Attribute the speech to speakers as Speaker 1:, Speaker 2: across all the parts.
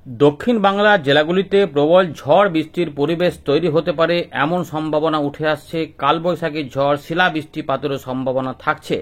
Speaker 1: দক্ষিণ বাংলার জেলাগুলিতে প্রবল ঝড় বৃষ্টির পরিবেশ তৈরি হতে পারে এমন সম্ভাবনা উঠে আসছে। কালবৈশাখী ঝড়, শিলাবৃষ্টিপাতেরও সম্ভাবনা থাকছে।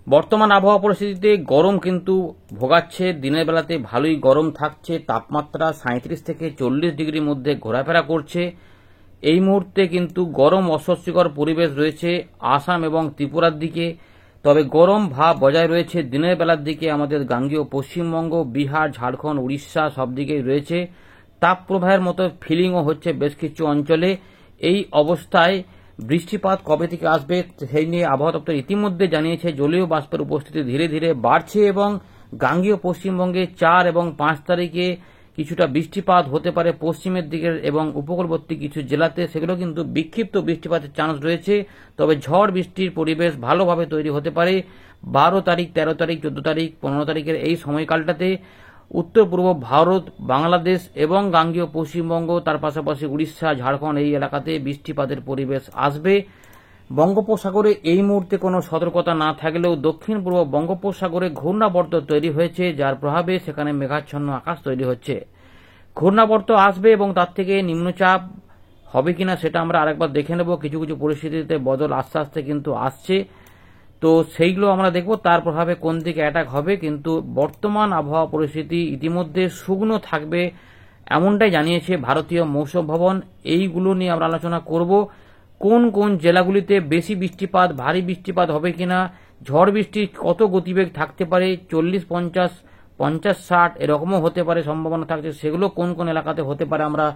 Speaker 1: বর্তমান আবহাওয়া পরিস্থিতিতে গরম কিন্তু ভোগাচ্ছে। দিনের বেলাতে ভালোই গরম থাকছে, তাপমাত্রা 37 থেকে 40 ডিগ্রির মধ্যে ঘোরাফেরা করছে। এই মুহূর্তে কিন্তু গরম অস্বস্তিকর পরিবেশ রয়েছে আসাম এবং ত্রিপুরার দিকে। তবে গরম ভাব বজায় রয়েছে দিনের বেলার দিকে আমাদের গাঙ্গেয় পশ্চিমবঙ্গ, বিহার, ঝাড়খণ্ড, উড়িষ্যা সব দিকেই রয়েছে। তাপপ্রবাহের মতো ফিলিংও হচ্ছে বেশ কিছু অঞ্চলে। এই অবস্থায় বৃষ্টিপাত কবে থেকে আসবে সেই নিয়ে আবহাওয়া দপ্তর ইতিমধ্যে জানিয়েছে জলীয় বাষ্পের উপস্থিতি ধীরে ধীরে বাড়ছে এবং গাঙ্গেয় পশ্চিমবঙ্গে 4 এবং 5 তারিখে কিছুটা বৃষ্টিপাত হতে পারে পশ্চিমের দিকের এবং উপকূলবর্তী কিছু জেলাতে। সেগুলো কিন্তু বিক্ষিপ্ত বৃষ্টিপাতের চান্স রয়েছে। তবে ঝড় বৃষ্টির পরিবেশ ভালোভাবে তৈরি হতে পারে 12 তারিখ, 13 তারিখ, 14 তারিখ, 15 তারিখের এই সময়কালটাতে। উত্তর পূর্ব ভারত, বাংলাদেশ এবং গাঙ্গেয় পশ্চিমবঙ্গ, তার পাশাপাশি উড়িষ্যা, ঝাড়খণ্ড এই এলাকাতে বৃষ্টিপাতের পরিবেশ আসবে। বঙ্গোপসাগরে এই মুহূর্তে কোনো সতর্কতা না থাকলেও দক্ষিণ পূর্ব বঙ্গোপসাগরে ঘূর্ণাবর্ত তৈরি হয়েছে, যার প্রভাবে সেখানে মেঘাচ্ছন্ন আকাশ তৈরি হচ্ছে। ঘূর্ণাবর্ত আসবে এবং তার থেকে নিম্নচাপ হবে কিনা সেটা আমরা আরেকবার দেখে নেব। কিছু কিছু পরিস্থিতিতে বদল আস্তে আস্তে কিন্তু আসছে, তো সেইগুলো আমরা দেখব তার প্রভাবে কোন দিকে অ্যাটাক হবে। কিন্তু বর্তমান আবহাওয়া পরিস্থিতি ইতিমধ্যে শুকনো থাকবে এমনটাই জানিয়েছে ভারতীয় মৌসুম ভবন। এইগুলো নিয়ে আমরা আলোচনা করব। কোন কোন জেলাগুলিতে বেশি বৃষ্টিপাত, ভারী বৃষ্টিপাত হবে কিনা, ঝড় বৃষ্টি কত গতিবেগ থাকতে পারে, 40, 50, 50, 60 এরকমও হতে পারে সম্ভাবনা থাকছে। সেগুলো কোন কোন এলাকাতে হতে পারে আমরা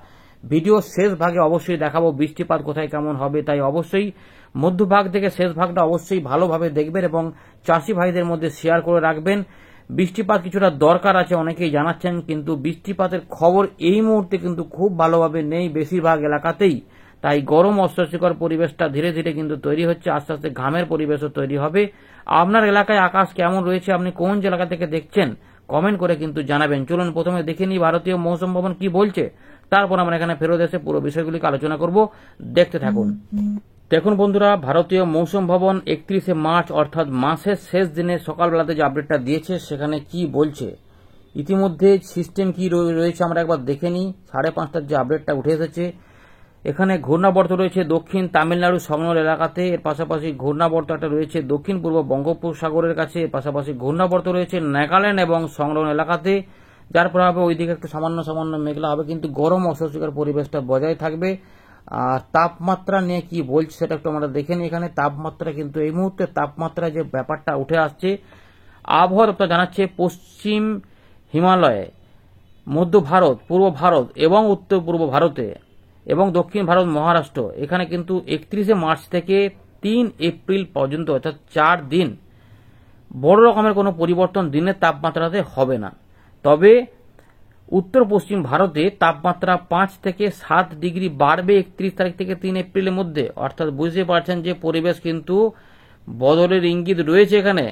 Speaker 1: ভিডিও শেষ ভাগে অবশ্যই দেখাবো বৃষ্টিপাত কোথায় কেমন হবে। তাই অবশ্যই মধ্যভাগ থেকে শেষ ভাগটা অবশ্যই ভালোভাবে দেখবেন এবং চাষি ভাইদের মধ্যে শেয়ার করে রাখবেন। বৃষ্টিপাত কিছুটা দরকার আছে অনেকেই জানাচ্ছেন, কিন্তু বৃষ্টিপাতের খবর এই মুহূর্তে কিন্তু খুব ভালোভাবে নেই বেশিরভাগ এলাকাতেই। তাই গরম অস্বস্তিকর পরিবেশটা ধীরে ধীরে কিন্তু তৈরি হচ্ছে, আস্তে আস্তে ঘামের পরিবেশও তৈরি হবে। আপনার এলাকায় আকাশ কেমন রয়েছে, আপনি কোন এলাকা থেকে দেখছেন কমেন্ট করে কিন্তু জানাবেন। চলুন প্রথমে দেখে নিই ভারতীয় মৌসুম ভবন কি বলছে, তারপর আমরা এখানে ফেরত এসে পুরো বিষয়গুলিকে আলোচনা করব। দেখতে থাকুন। দেখুন বন্ধুরা, ভারতীয় মৌসুম ভবন 31শে মার্চ অর্থাৎ মাসের শেষ দিনে সকালবেলাতে যে আপডেটটা দিয়েছে সেখানে কি বলছে। ইতিমধ্যে সিস্টেম কি রয়েছে আমরা একবার দেখে নিই। 5:30টার যে আপডেটটা উঠে এসেছে, এখানে ঘূর্ণাবর্ত রয়েছে দক্ষিণ তামিলনাড়ু সংলগ্ন এলাকাতে। এর পাশাপাশি ঘূর্ণাবর্ত একটা রয়েছে দক্ষিণ পূর্ব বঙ্গোপসাগরের কাছে। এর পাশাপাশি ঘূর্ণাবর্ত রয়েছে নাগাল্যান্ড এবং সংলগ্ন এলাকাতে, যার প্রভাবে ওইদিকে একটু সামান্য সামান্য মেঘলা হবে, কিন্তু গরম অস্বস্তিকর পরিবেশটা বজায় থাকবে। আর তাপমাত্রা নিয়ে কি বলছে সেটা একটু আমরা দেখে নিই। এখানে তাপমাত্রা কিন্তু এই মুহূর্তে তাপমাত্রা যে ব্যাপারটা উঠে আসছে, আবহাওয়া দপ্তর জানাচ্ছে পশ্চিম হিমালয়ে, মধ্য ভারত, পূর্ব ভারত এবং উত্তর পূর্ব ভারতে এবং দক্ষিণ ভারত, মহারাষ্ট্র, এখানে কিন্তু 31শে মার্চ থেকে 3 এপ্রিল পর্যন্ত অর্থাৎ 4 দিন বড় রকমের কোনো পরিবর্তন দিনের তাপমাত্রাতে হবে না। তবে উত্তর পশ্চিম ভারতে তাপমাত্রা 5 থেকে 7 ডিগ্রি বাড়বে 31 তারিখ থেকে 3 এপ্রিলের মধ্যে। অর্থাৎ বুঝতে পারছেন যে পরিবেশ কিন্তু বদলের ইঙ্গিত রয়েছে এখানে।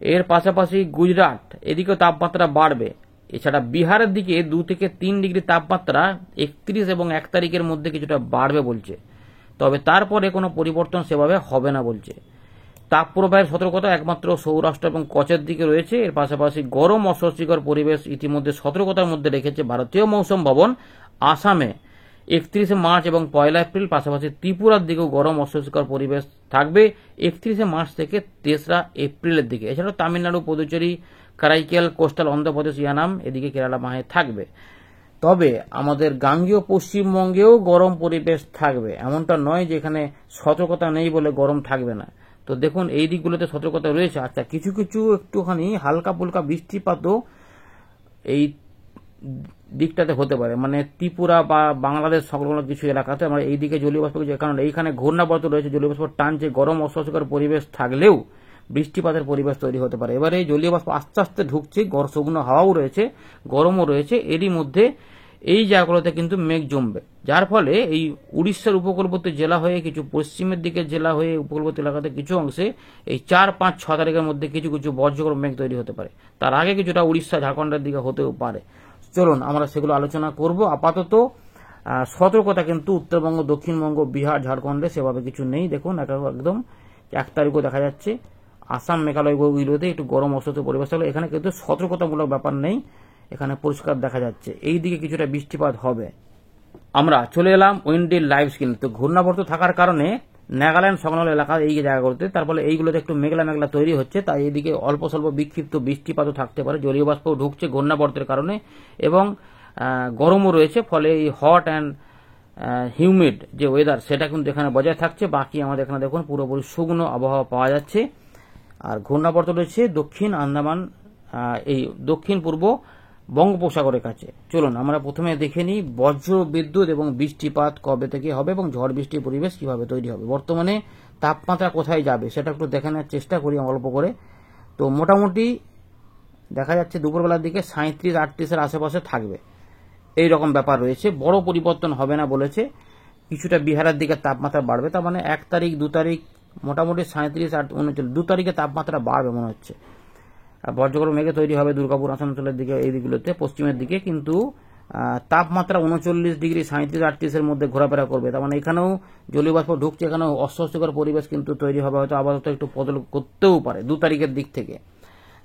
Speaker 1: এর পাশাপাশি গুজরাট এদিকেও তাপমাত্রা বাড়বে। এছাড়া বিহারের দিকে 2 থেকে 3 ডিগ্রি তাপমাত্রা 31 এবং 1 তারিখের মধ্যে কিছুটা বাড়বে বলছে। তবে তারপরে কোনো পরিবর্তন সেভাবে হবে না বলছে। তাপপ্রবাহের সতর্কতা একমাত্র সৌরাষ্ট্র এবং কচ্ছের দিকে রয়েছে। এর পাশাপাশি গরম অস্বস্তিকর পরিবেশ ইতিমধ্যে সতর্কতার মধ্যে রেখেছে ভারতীয় মৌসুম ভবন। আসামে 31শে মার্চ এবং 1 এপ্রিল, পাশাপাশি ত্রিপুরার দিকেও গরম অস্বস্তিকর পরিবেশ থাকবে 31শে মার্চ থেকে 3রা এপ্রিলের দিকে। এছাড়াও তামিলনাড়ু, পুদুচেরি, কারাইকেল, কোস্টাল অন্ধ্রপ্রদেশ, ইয়ানাম, এদিকে কেরালা মাহে থাকবে। তবে আমাদের গাঙ্গেয় পশ্চিমবঙ্গেও গরম পরিবেশ থাকবে, এমনটা নয় যে এখানে সতর্কতা নেই বলে গরম থাকবে না। তো দেখুন এই দিকগুলোতে সতর্কতা রয়েছে। আচ্ছা, কিছু কিছু একটুখানি হালকা ফুলকা বৃষ্টিপাতও এই দিকটাতে হতে পারে, মানে ত্রিপুরা বা বাংলাদেশ সংলগ্ন কিছু এলাকাতে আমরা এই দিকে জলীয় বাষ্প, কারণ এইখানে ঘূর্ণাবর্ত রয়েছে, জলীয় বাষ্প টানছে, গরম অস্বস্তিকর পরিবেশ থাকলেও বৃষ্টিপাতের পরিবেশ তৈরি হতে পারে। এবারে জলীয় বাষ্প আস্তে আস্তে ঢুকছে, শুকনো হাওয়াও রয়েছে, গরমও রয়েছে। এরই মধ্যে এই জায়গাগুলোতে কিন্তু মেঘ জমবে, যার ফলে এই উড়িষ্যার উপকূলবর্তী জেলা হয়ে কিছু পশ্চিমের দিকে জেলা হয়ে উপকূলবর্তী এলাকাতে কিছু অংশে এই 4, 5, 6 তারিখের মধ্যে কিছু কিছু বজ্রগর্ভ মেঘ তৈরি হতে পারে। তার আগে কিছুটা উড়িষ্যা, ঝাড়খণ্ডের দিকে হতেও পারে। চলুন আমরা সেগুলো আলোচনা করব। আপাতত সতর্কতা কিন্তু উত্তরবঙ্গ, দক্ষিণবঙ্গ, বিহার, ঝাড়খণ্ডে সেভাবে কিছু নেই। দেখুন একদম 1 তারিখও দেখা যাচ্ছে আসাম, মেঘালয়, ওইগুলোতে একটু গরম অস্বস্তি পরিবেশ থাকলে এখানে কিন্তু সতর্কতামূলক ব্যাপার নেই। এখানে পরিষ্কার দেখা যাচ্ছে। এই দিকে কিছুটা বৃষ্টিপাত হবে। আমরা চলে এলাম উইন্ডের লাইভ স্ক্রিন। তো ঘূর্ণাবর্ত থাকার কারণে নাগাল্যান্ড সংলগ্ন এলাকা এই জায়গাগুলোতে, তারপরে এইগুলোতে একটু মেঘলা মেঘলা তৈরি হচ্ছে, তাই এইদিকে অল্প স্বল্প বিক্ষিপ্ত বৃষ্টিপাতও থাকতে পারে। জলীয় বাষ্প ঢুকছে ঘূর্ণাবর্তের কারণে এবং গরমও রয়েছে, ফলে এই হট অ্যান্ড হিউমিড যে ওয়েদার সেটা কিন্তু এখানে বজায় থাকছে। বাকি আমাদের এখানে দেখুন পুরোপুরি শুকনো আবহাওয়া পাওয়া যাচ্ছে। আর ঘূর্ণাবর্ত রয়েছে দক্ষিণ আন্দামান, এই দক্ষিণ পূর্ব বঙ্গোপসাগরের কাছে। চলুন আমরা প্রথমে দেখে নিই বজ্র বিদ্যুৎ এবং বৃষ্টিপাত কবে থেকে হবে এবং ঝড় বৃষ্টির পরিবেশ কিভাবে তৈরি হবে, বর্তমানে তাপমাত্রা কোথায় যাবে সেটা একটু দেখে নেওয়ার চেষ্টা করি অল্প করে। তো মোটামুটি দেখা যাচ্ছে দুপুরবেলার দিকে 37-38-এর আশেপাশে থাকবে, এই রকম ব্যাপার রয়েছে। বড় পরিবর্তন হবে না বলেছে। কিছুটা বিহারের দিকে তাপমাত্রা বাড়বে, তার মানে 1 তারিখ 2 তারিখ মোটামুটি 37-38-39, 2 তারিখে তাপমাত্রা বাড়বে মনে হচ্ছে। বজ্রগর্ভ মেঘে তৈরি হবে দুর্গাপুর আসানসোলের দিকে, এই দিকগুলোতে পশ্চিমের দিকে, কিন্তু তাপমাত্রা 39 ডিগ্রি 37-38-এর মধ্যে ঘোরাফেরা করবে। তার মানে এখানেও জলীয় বাষ্প ঢুকছে, এখানেও অস্বস্তিকর পরিবেশ কিন্তু তৈরি হবে, হয়তো আবার একটু বদল করতেও পারে 2 তারিখের দিক থেকে।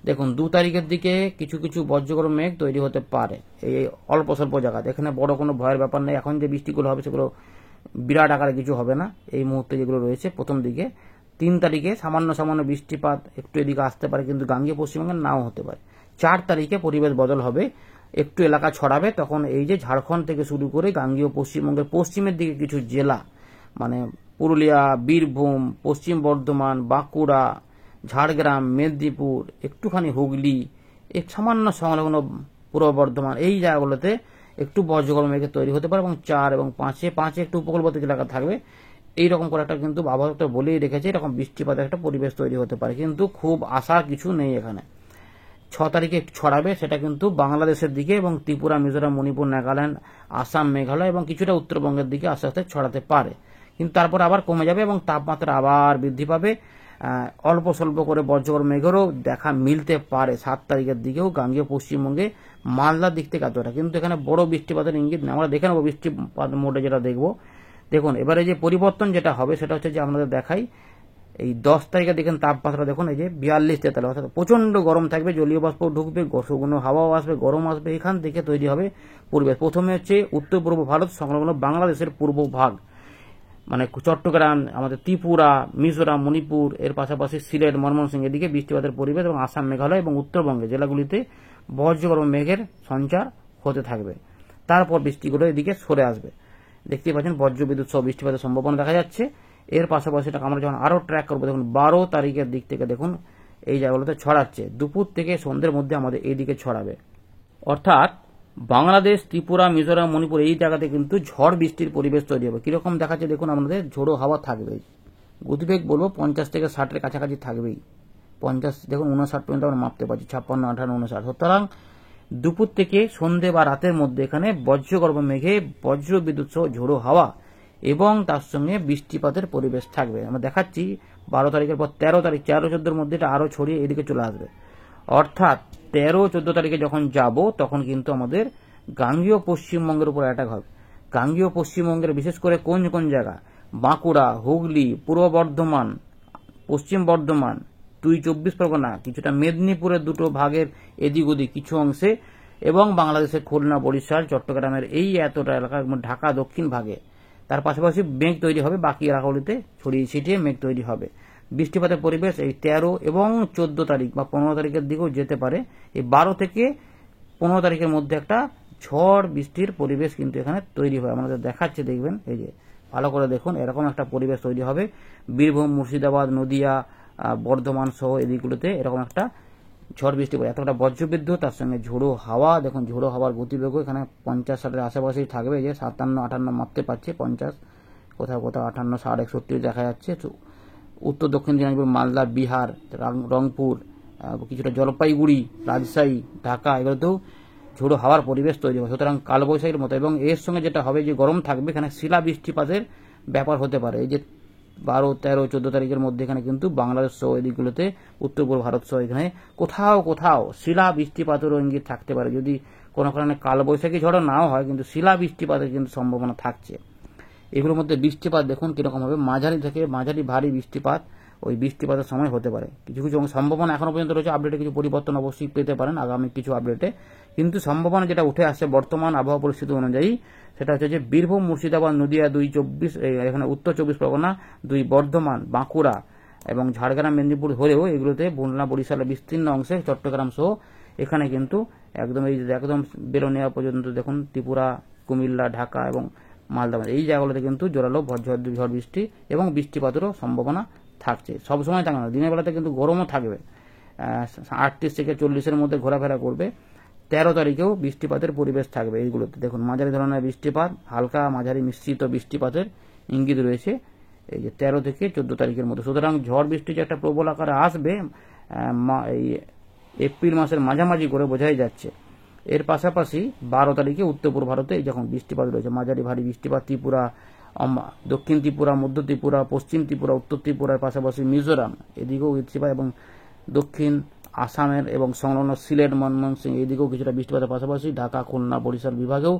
Speaker 1: দেখুন 2 তারিখের দিকে কিছু কিছু বজ্রগর্ভ মেঘ তৈরি হতে পারে এই অল্প স্বল্প জায়গাতে। এখানে বড় কোনো ভয়ের ব্যাপার নেই। এখন যে বৃষ্টিগুলো হবে সেগুলো বিরাট আকারে কিছু হবে না এই মুহূর্তে যেগুলো রয়েছে প্রথম দিকে। 3 তারিখে সামান্য সামান্য বৃষ্টিপাত একটু এদিকে আসতে পারে, কিন্তু গাঙ্গেয় পশ্চিমবঙ্গে নাও হতে পারে। 4 তারিখে পরিবেশ বদল হবে, একটু এলাকা ছড়াবে, তখন এই যে ঝাড়খণ্ড থেকে শুরু করে গাঙ্গেয় পশ্চিমবঙ্গের পশ্চিমের দিকে কিছু জেলা, মানে পুরুলিয়া, বীরভূম, পশ্চিম বর্ধমান, বাঁকুড়া, ঝাড়গ্রাম, মেদিনীপুর, একটুখানি হুগলি, এক সামান্য সংলগ্ন পূর্ব বর্ধমান, এই জায়গাগুলোতে একটু বজ্রগর্ভ মেঘ তৈরি হতে পারে। এবং 4 এবং 5-এ একটু উপকূলবর্তী এলাকা থাকবে। এইরকম করে একটা কিন্তু আবহাওয়া দপ্তর বলেই রেখেছে এরকম বৃষ্টিপাতের একটা পরিবেশ তৈরি হতে পারে, কিন্তু খুব আশার কিছু নেই এখানে। 6 তারিখে একটু ছড়াবে, সেটা কিন্তু বাংলাদেশের দিকে এবং ত্রিপুরা, মিজোরাম, মণিপুর, নাগাল্যান্ড, আসাম, মেঘালয় এবং কিছুটা উত্তরবঙ্গের দিকে আস্তে আস্তে ছড়াতে পারে, কিন্তু তারপর আবার কমে যাবে এবং তাপমাত্রা আবার বৃদ্ধি পাবে। অল্প স্বল্প করে বজ্রগর্ভ মেঘেরও দেখা মিলতে পারে 7 তারিখের দিকেও গাঙ্গেয় পশ্চিমবঙ্গে, মালদার দিক থেকে এতটা, কিন্তু এখানে বড় বৃষ্টিপাতের ইঙ্গিত নেই। আমরা দেখে নেব বৃষ্টিপাত মোডে যেটা দেখব। দেখুন এবারে যে পরিবর্তন যেটা হবে সেটা হচ্ছে যে আপনাদের দেখাই, এই 10 তারিখে দেখেন তাপমাত্রা দেখুন এই যে 42-43, অর্থাৎ প্রচন্ড গরম থাকবে, জলীয় বাষ্প ঢুকবে, শুকনো হাওয়াও আসবে, গরম আসবে, এখান থেকে তৈরি হবে পরিবেশ। প্রথমে হচ্ছে উত্তর পূর্ব ভারত সংলগ্ন বাংলাদেশের পূর্ব ভাগ, মানে চট্টগ্রাম, আমাদের ত্রিপুরা, মিজোরাম, মণিপুর, এর পাশাপাশি সিলেট, ময়মনসিংহ, এদিকে বৃষ্টিপাতের পরিবেশ এবং আসাম, মেঘালয় এবং উত্তরবঙ্গে জেলাগুলিতে বজ্রগর্ভ মেঘের সঞ্চার হতে থাকবে। তারপর বৃষ্টিগুলো এদিকে সরে আসবে। দেখতেই পাচ্ছেন বজ্রবিদ্যুৎ সহ বৃষ্টিপাতের সম্ভাবনা দেখা যাচ্ছে। এর পাশাপাশি আমরা যখন আরো ট্র্যাক করবো, দেখুন 12 তারিখের দিক থেকে দেখুন এই জায়গাগুলোতে ছড়াচ্ছে, দুপুর থেকে সন্ধ্যের মধ্যে আমাদের এইদিকে ছড়াবে, অর্থাৎ বাংলাদেশ, ত্রিপুরা, মিজোরাম, মণিপুর এই জায়গাতে কিন্তু ঝড় বৃষ্টির পরিবেশ তৈরি হবে। কিরকম দেখাচ্ছে দেখুন, আমাদের ঝোড়ো হাওয়া থাকবেই, গতিবেগ বলবো 50 থেকে 60-এর কাছাকাছি থাকবেই। 50 দেখুন 59 পর্যন্ত আমরা মাপতে পারছি, 56, 58, 59। সুতরাং দুপুর থেকে সন্ধে বা রাতের মধ্যে এখানে বজ্রগর্ভ মেঘে বজ্র বিদ্যুৎ সহ ঝোড়ো হাওয়া এবং তার সঙ্গে বৃষ্টিপাতের পরিবেশ থাকবে। আমরা দেখাচ্ছি 12 তারিখের পর 13 তারিখ, 13-14-এর মধ্যে এটা আরো ছড়িয়ে এদিকে চলে আসবে। অর্থাৎ 13-14 তারিখে যখন যাব তখন কিন্তু আমাদের গাঙ্গেয় পশ্চিমবঙ্গের উপর অ্যাটাক হবে। গাঙ্গেয় পশ্চিমবঙ্গের বিশেষ করে কোন কোন জায়গা, বাঁকুড়া, হুগলি, পূর্ব বর্ধমান, পশ্চিম বর্ধমান, 24 পরগনা, কিছুটা মেদিনীপুরের দুটো ভাগের এদিক ওদিক কিছু অংশে, এবং বাংলাদেশের খুলনা, বরিশাল, চট্টগ্রামের এই এতটা এলাকা, ঢাকা দক্ষিণ ভাগে, তার পাশাপাশি মেঘ তৈরি হবে, বাকি এলাকাগুলিতে ছড়িয়ে ছিটিয়ে মেঘ তৈরি হবে। বৃষ্টিপাতের পরিবেশ এই 13 এবং 14 তারিখ বা 15 তারিখের দিকেও যেতে পারে। এই 12 থেকে 15 তারিখের মধ্যে একটা ঝড় বৃষ্টির পরিবেশ কিন্তু এখানে তৈরি হয়। আমাদের দেখাচ্ছে, দেখবেন এই যে ভালো করে দেখুন, এরকম একটা পরিবেশ তৈরি হবে। বীরভূম, মুর্শিদাবাদ, নদিয়া, বর্ধমান সহ এদিকগুলোতে এরকম একটা ঝড় বৃষ্টি পড়ে, এতটা বজ্রবিদ্যুৎ, তার সঙ্গে ঝোড়ো হাওয়া। দেখুন ঝোড়ো হাওয়ার গতিবেগও এখানে 50-60-এর আশেপাশেই থাকবে, যে 57-58 মাপতে পারছে, 50, কোথাও কোথাও 58, 60, 61 দেখা যাচ্ছে। উত্তর দক্ষিণ দিনাজপুর, মালদা, বিহার, রংপুর, কিছুটা জলপাইগুড়ি, রাজশাহী, ঢাকা, এগুলোতেও ঝোড়ো হাওয়ার পরিবেশ তৈরি হবে। সুতরাং কালবৈশাখীর মতো, এবং এর সঙ্গে যেটা হবে যে গরম থাকবে, এখানে শিলা বৃষ্টিপাতের ব্যাপার হতে পারে। এই যে 12, 13, 14 তারিখের মধ্যে এখানে কিন্তু বাংলাদেশ সহ এদিকগুলোতে, উত্তর পূর্ব ভারত সহ এখানে কোথাও কোথাও শিলা বৃষ্টিপাতেরও ইঙ্গিত থাকতে পারে। যদি কোনো কারণে কালবৈশাখী ঝড়ও নাও হয়, কিন্তু শিলা বৃষ্টিপাতের কিন্তু সম্ভাবনা থাকছে। এগুলোর মধ্যে বৃষ্টিপাত দেখুন কিরকম হবে, মাঝারি থেকে মাঝারি ভারী বৃষ্টিপাত ওই বৃষ্টিপাতের সময় হতে পারে। কিছু কিছু সম্ভাবনা এখনো পর্যন্ত রয়েছে, আপডেটে কিছু পরিবর্তন অবশ্যই পেতে পারেন আগামী কিছু আপডেটে, কিন্তু সম্ভাবনা যেটা উঠে আসছে বর্তমান আবহাওয়া পরিস্থিতি অনুযায়ী সেটা হচ্ছে যে বীরভূম, মুর্শিদাবাদ, নদিয়া 2 এখানে উত্তর 24 পরগনা, 2 বর্ধমান, বাঁকুড়া এবং ঝাড়গ্রাম, মেদিনীপুর হলেও এগুলোতে বন্যা বরিশালের বিস্তীর্ণ অংশে চট্টগ্রাম সহ এখানে কিন্তু একদম বেরো নেওয়া পর্যন্ত দেখুন ত্রিপুরা, কুমিল্লা, ঢাকা এবং মালদা এই জায়গাগুলোতে কিন্তু জোরালো ঝড় বৃষ্টি এবং বৃষ্টিপাতেরও সম্ভাবনা থাকছে। সবসময় থাকবে না, দিনের বেলাতে কিন্তু গরমও থাকবে, 38 থেকে 40-এর মধ্যে ঘোরাফেরা করবে। 13 তারিখেও বৃষ্টিপাতের পরিবেশ থাকবে। এইগুলোতে দেখুন মাঝারি ধরনের বৃষ্টিপাত, হালকা মাঝারি মিশ্রিত বৃষ্টিপাতের ইঙ্গিত রয়েছে এই যে 13 থেকে 14 তারিখের মধ্যে। সুতরাং ঝড় বৃষ্টি যে একটা প্রবল আকারে আসবে এই এপ্রিল মাসের মাঝামাঝি করে বোঝাই যাচ্ছে। এর পাশাপাশি 12 তারিখে উত্তর পূর্ব ভারতে যখন বৃষ্টিপাত রয়েছে, মাঝারি ভারী বৃষ্টিপাত ত্রিপুরা, দক্ষিণ ত্রিপুরা, মধ্য ত্রিপুরা, পশ্চিম ত্রিপুরা, উত্তর ত্রিপুরার পাশাপাশি মিজোরাম এদিকেও বৃষ্টিপাত এবং দক্ষিণ আসামের এবং সংলগ্ন সিলেট, ময়মনসিং এইদিকেও কিছুটা বৃষ্টিপাতের পাশাপাশি ঢাকা, খুলনা, বরিশাল বিভাগেও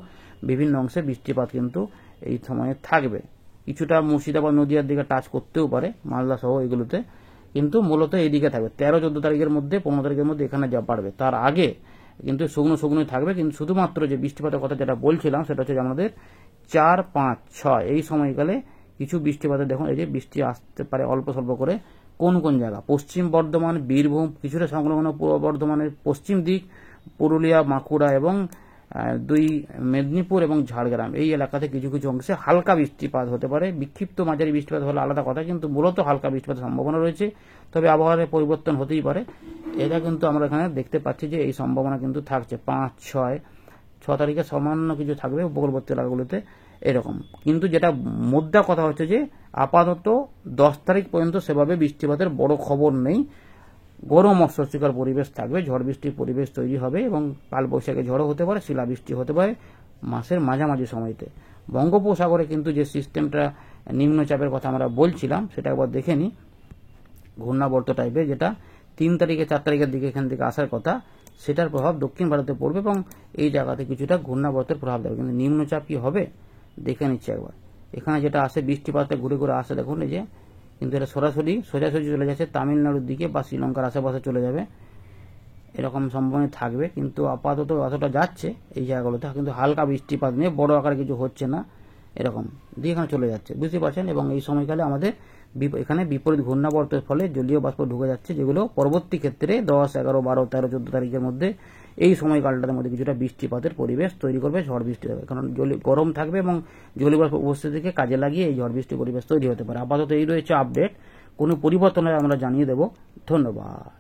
Speaker 1: বিভিন্ন অংশে বৃষ্টিপাত কিন্তু এই সময়ে থাকবে। কিছুটা মুর্শিদাবাদ, নদিয়ার দিকে টাচ করতেও পারে, মালদা সহ এগুলোতে, কিন্তু মূলত এইদিকে থাকবে। 13-14 তারিখের মধ্যে, 15 তারিখের মধ্যে এখানে যা বাড়বে, তার আগে কিন্তু শুকনো শুকনোই থাকবে। কিন্তু শুধুমাত্র যে বৃষ্টিপাতের কথা যেটা বলছিলাম সেটা হচ্ছে যে আমাদের 4, 5, 6 এই সময়কালে কিছু বৃষ্টিপাতের দেখুন এই যে বৃষ্টি আসতে পারে অল্প স্বল্প করে। কোন কোন জায়গা? পশ্চিম বর্ধমান, বীরভূম, কিছুটা সংলগ্ন পূর্ব বর্ধমানের পশ্চিম দিক, পুরুলিয়া, বাঁকুড়া এবং 2 মেদিনীপুর এবং ঝাড়গ্রাম এই এলাকাতে কিছু কিছু অংশে হালকা বৃষ্টিপাত হতে পারে। বিক্ষিপ্ত মাঝারি বৃষ্টিপাত হলে আলাদা কথা, কিন্তু মূলত হালকা বৃষ্টিপাতের সম্ভাবনা রয়েছে। তবে আবহাওয়ার পরিবর্তন হতেই পারে, এটা কিন্তু আমরা এখানে দেখতে পাচ্ছি যে এই সম্ভাবনা কিন্তু থাকছে। 5, 6 তারিখে সামান্য কিছু থাকবে উপকূলবর্তী এলাকাগুলোতে এরকম। কিন্তু যেটা মুদ্রা কথা হচ্ছে যে আপাতত 10 তারিখ পর্যন্ত সেভাবে বৃষ্টিপাতের বড় খবর নেই। গরম অস্বস্তিকর পরিবেশ থাকবে, ঝড় বৃষ্টির পরিবেশ তৈরি হবে এবং কালবৈশাখী ঝড়ও হতে পারে, শিলাবৃষ্টি হতে পারে মাসের মাঝামাঝি সময়তে। বঙ্গোপসাগরে কিন্তু যে সিস্টেমটা নিম্নচাপের কথা আমরা বলছিলাম সেটা একবার দেখে নিই। ঘূর্ণাবর্ত টাইপের যেটা 3 তারিখে 4 তারিখের দিকে এখান থেকে আসার কথা, সেটার প্রভাব দক্ষিণ ভারতে পড়বে এবং এই জায়গাতে কিছুটা ঘূর্ণাবর্তের প্রভাব দেবে। কিন্তু নিম্নচাপ কি হবে দেখে নিচ্ছে একবার। এখানে যেটা আসে বৃষ্টিপাতটা ঘুরে ঘুরে আসে দেখুন এই যে, কিন্তু এটা সোজাসুজি চলে যাচ্ছে তামিলনাড়ুর দিকে বা শ্রীলঙ্কার আশেপাশে চলে যাবে, এরকম সম্ভাবনা থাকবে। কিন্তু আপাতত অতটা যাচ্ছে এই জায়গাগুলোতে, কিন্তু হালকা বৃষ্টিপাত নিয়ে বড় আকারে কিছু হচ্ছে না, এরকম দিয়ে এখানে চলে যাচ্ছে, বুঝতে পারছেন। এবং এই সময়কালে আমাদের এখানে বিপরীত ঘূর্ণাবর্তের ফলে জলীয় বাষ্প ঢুকে যাচ্ছে, যেগুলো পরবর্তী ক্ষেত্রে 10, 11, 12, 13, 14 তারিখের মধ্যে এই সময়কালটার মধ্যে কিছুটা বৃষ্টিপাতের পরিবেশ তৈরি করবে, ঝড় বৃষ্টি হবে। কারণ গরম থাকবে এবং জলীয় বাষ্প উপস্থিতিকে কাজে লাগিয়ে এই ঝড় বৃষ্টি পরিবেশ তৈরি হতে পারে। আপাতত এই রয়েছে আপডেট, কোনো পরিবর্তন আমরা জানিয়ে দেব। ধন্যবাদ।